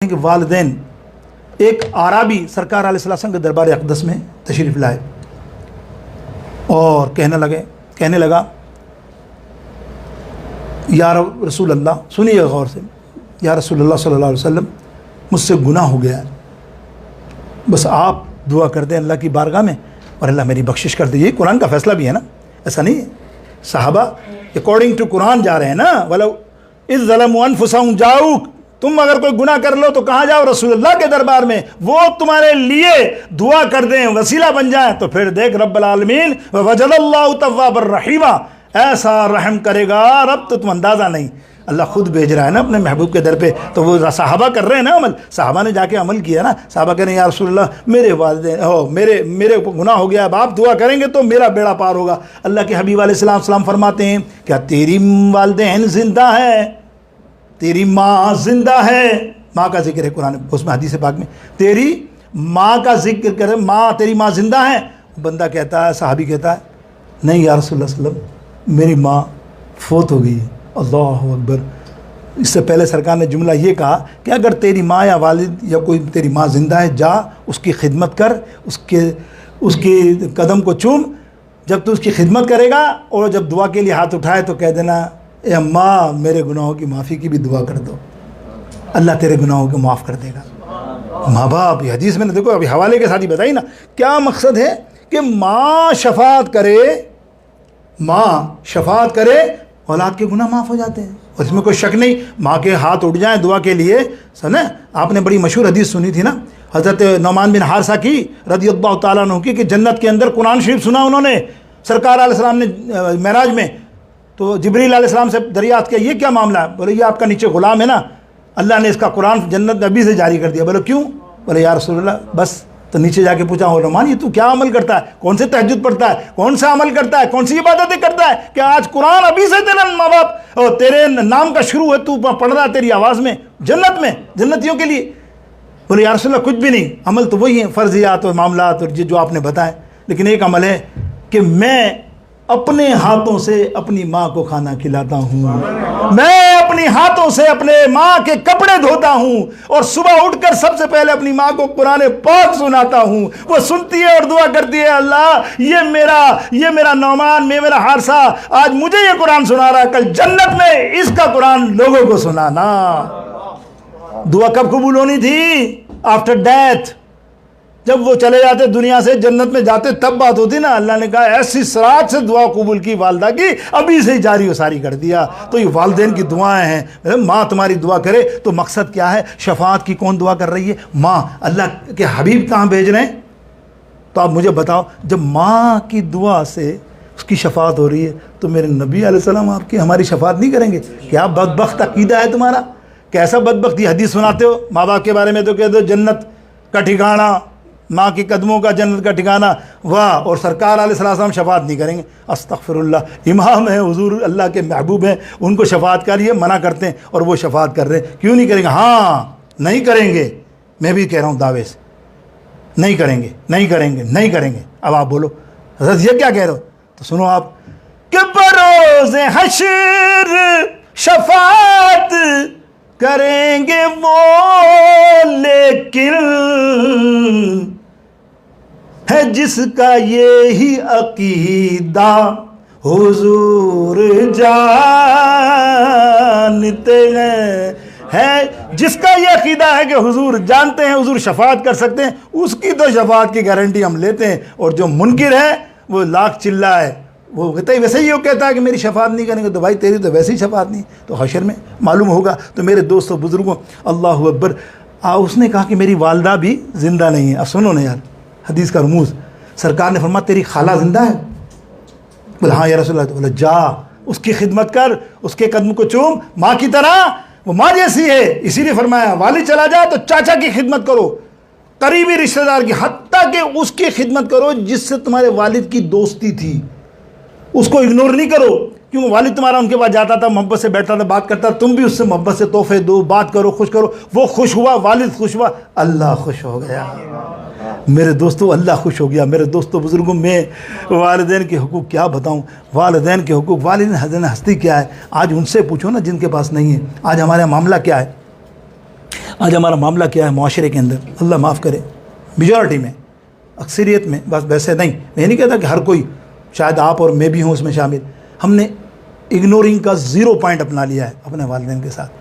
कि वालिदैन एक आराबी सरकार अलैहिस्सलाम के दरबार अक़दस में तशरीफ़ लाए और कहने लगा या रसूल अल्लाह, सुनिए गौर से, या रसूल अल्लाह सल्लल्लाहु अलैहि वसल्लम, मुझसे गुनाह हो गया है, बस आप दुआ कर दें अल्लाह की बारगाह में और अल्लाह मेरी बख्शिश कर दे। ये कुरान का फ़ैसला भी है ना, ऐसा नहीं है। सहाबा अकॉर्डिंग टू कुरान जा रहे हैं ना। वलो इज़ ज़लमू अनफुसहुम जाऊक, तुम अगर कोई गुनाह कर लो तो कहाँ जाओ? रसूलुल्लाह के दरबार में, वो तुम्हारे लिए दुआ कर दें, वसीला बन जाए। तो फिर देख रब्बुल आलमीन वजदल्लाहु तव्वाबर रहीमा, ऐसा रहम करेगा रब तो तुम अंदाज़ा नहीं। अल्लाह खुद भेज रहा है ना अपने महबूब के दर पे, तो वो सहाबा कर रहे हैं ना अमल। सहाबा ने जाके अमल किया ना। सहाबा कह रहे हैं या रसूलल्लाह मेरे वालिदैन मेरे गुनाह हो गया, अब आप दुआ करेंगे तो मेरा बेड़ा पार होगा। अल्लाह के हबीब अलैहिस्सलाम फरमाते हैं, क्या तेरी वालिदैन जिंदा है, तेरी माँ जिंदा है? माँ का जिक्र है कुरान उसमें, हदीस पाक में तेरी माँ का जिक्र करे, माँ तेरी माँ जिंदा है? बंदा कहता है, सहाबी कहता है नहीं या रसूलल्लाह सल्लल्लाहु अलैहि वसल्लम मेरी माँ फोत हो गई है। अल्लाहु अकबर। इससे पहले सरकार ने जुमला ये कहा कि अगर तेरी माँ या वालिद या कोई तेरी माँ जिंदा है, जा उसकी खिदमत कर, उसके कदम को चूम। जब तू उसकी खिदमत करेगा और जब दुआ के लिए हाथ उठाए तो कह देना ए अम्मा मेरे गुनाहों की माफ़ी की भी दुआ कर दो, अल्लाह तेरे गुनाहों को माफ़ कर देगा। माँ बाप, ये हदीस मैंने देखो अभी हवाले के साथ ही बताई ना। क्या मकसद है कि माँ शफात करे, माँ शफात करे, औलाद के गुनाह माफ़ हो जाते हैं और इसमें कोई शक नहीं। माँ के हाथ उठ जाएं दुआ के लिए, सुने आपने बड़ी मशहूर हदीस सुनी थी ना, हज़रत नौमान बिन हारिसा की रज़ियल्लाहु ताला अन्हु की, कि जन्नत के अंदर कुरान शरीफ सुना उन्होंने। सरकार अलैहिस्सलाम ने मेराज में तो जिब्रील अलैहिस्सलाम से दरियाफ्त किया, ये क्या मामला है? बोले ये आपका नीचे ग़ुलाम है ना, अल्लाह ने इसका कुरान जन्नत नबी से जारी कर दिया। बोले क्यों? बोले या रसूलल्लाह बस। तो नीचे जाके पूछा, हो नौमान ये तू क्या अमल करता है? कौन से तहज्जुद पढ़ता है? कौन सा अमल करता है? कौन सी इबादतें करता है? क्या आज कुरान अभी से तेरा माँ बाप और तेरे नाम का शुरू है, तू पढ़ रहा है तेरी आवाज़ में जन्नत में, जन्नतियों के लिए? बोले या रसूलल्लाह कुछ भी नहीं, अमल तो वही है, फ़र्ज़ियात और मामलात और जो आपने बताए, लेकिन एक अमल है कि मैं अपने हाथों से अपनी माँ को खाना खिलाता हूँ, मैं अपनी हाथों से अपने माँ के कपड़े धोता हूँ और सुबह उठकर सबसे पहले अपनी माँ को कुरान पाक सुनाता हूँ। वो सुनती है और दुआ करती है, अल्लाह ये मेरा नौमान, ये मेरा हारिसा आज मुझे ये कुरान सुना रहा है, कल जन्नत में इसका कुरान लोगों को सुनाना। दुआ कब कबूल होनी थी? आफ्टर डेथ, जब वो चले जाते दुनिया से, जन्नत में जाते, तब बात होती ना। अल्लाह ने कहा ऐसी सरात से दुआ कबूल की वालदा की, अभी से ही जारी व सारी कर दिया। तो ये वालदेन की दुआएं हैं। माँ तुम्हारी दुआ करे तो मकसद क्या है? शफात की कौन दुआ कर रही है? माँ। अल्लाह के हबीब कहाँ भेज रहे हैं? तो आप मुझे बताओ, जब माँ की दुआ से उसकी शफात हो रही है तो मेरे नबी अलैहिस्सलाम आपकी हमारी शफात नहीं करेंगे? क्या बदबख्त अकीदा है तुम्हारा? कैसा बदबख्त? हदीस सुनाते हो माँ बाप के बारे में तो कह दो जन्नत का ठिकाना, माँ के कदमों का जन्नत का ठिकाना, वाह। और सरकार अलैहिस्सलाम शफात नहीं करेंगे? अस्तगफिरुल्लाह, इमाम है, हुजूर अल्लाह के महबूब हैं, उनको शफात का लिए मना करते हैं और वो शफात कर रहे हैं। क्यों नहीं करेंगे? हाँ नहीं करेंगे, मैं भी कह रहा हूँ दावे से, नहीं करेंगे, नहीं करेंगे, नहीं करेंगे। अब आप बोलो हज़रत ये क्या कह रहे हो? तो सुनो आप, कि बरोज़े हश्र शफात करेंगे वो, लेकिन है जिसका ये ही अकीदा हुजूर जानते हैं, है जिसका ये अकीदा है कि हुजूर जानते हैं, हुजूर शफात कर सकते हैं, उसकी तो शफात की गारंटी हम लेते हैं। और जो मुनकिर है वो लाख चिल्ला है, वो कहता है वैसे ही, वो कहता है कि मेरी शफात नहीं करेंगे। तो भाई तेरी तो वैसे ही शफात नहीं, तो हशर में मालूम होगा। तो मेरे दोस्तों बुजुर्गों, अल्लाह अकबर। उसने कहा कि मेरी वालदा भी ज़िंदा नहीं है। अब सुनो ना यार हदीस का रमूज़, सरकार ने फरमाया तेरी खाला ज़िंदा है? बोले हाँ या रसूलल्लाह। तो बोले जा उसकी खिदमत कर, उसके कदम को चूम, माँ की तरह, वो माँ जैसी है। इसीलिए फरमाया वालिद चला जाए तो चाचा की खिदमत करो, करीबी रिश्तेदार की, हत्ता कि उसकी खिदमत करो जिससे तुम्हारे वालिद की दोस्ती थी, उसको इग्नोर नहीं करो। क्यों? वालिद तुम्हारा उनके पास जाता था, मोहब्बत से बैठता था, बात करता, तुम भी उससे मोहब्बत से तोहफे दो, बात करो, खुश करो। वो खुश हुआ, वालिद खुश हुआ, अल्लाह खुश हो गया। मेरे दोस्तों अल्लाह खुश हो गया। मेरे दोस्तों बुज़ुर्गों, मैं वालिदैन के हुकूक़ क्या बताऊँ? वालिदैन के हुकूक़, वालिदैन हस्ती क्या है? आज उनसे पूछो ना जिनके पास नहीं है। आज हमारा मामला क्या है? आज हमारा मामला क्या है माशरे के अंदर, अल्लाह माफ़ करे, मेजॉरिटी में, अक्सरियत में, बस वैसे नहीं, मैं नहीं कहता कि हर कोई, शायद आप और मैं भी हूँ उसमें शामिल, हमने इग्नोरिंग का 0 पॉइंट अपना लिया है अपने वालिदैन के साथ।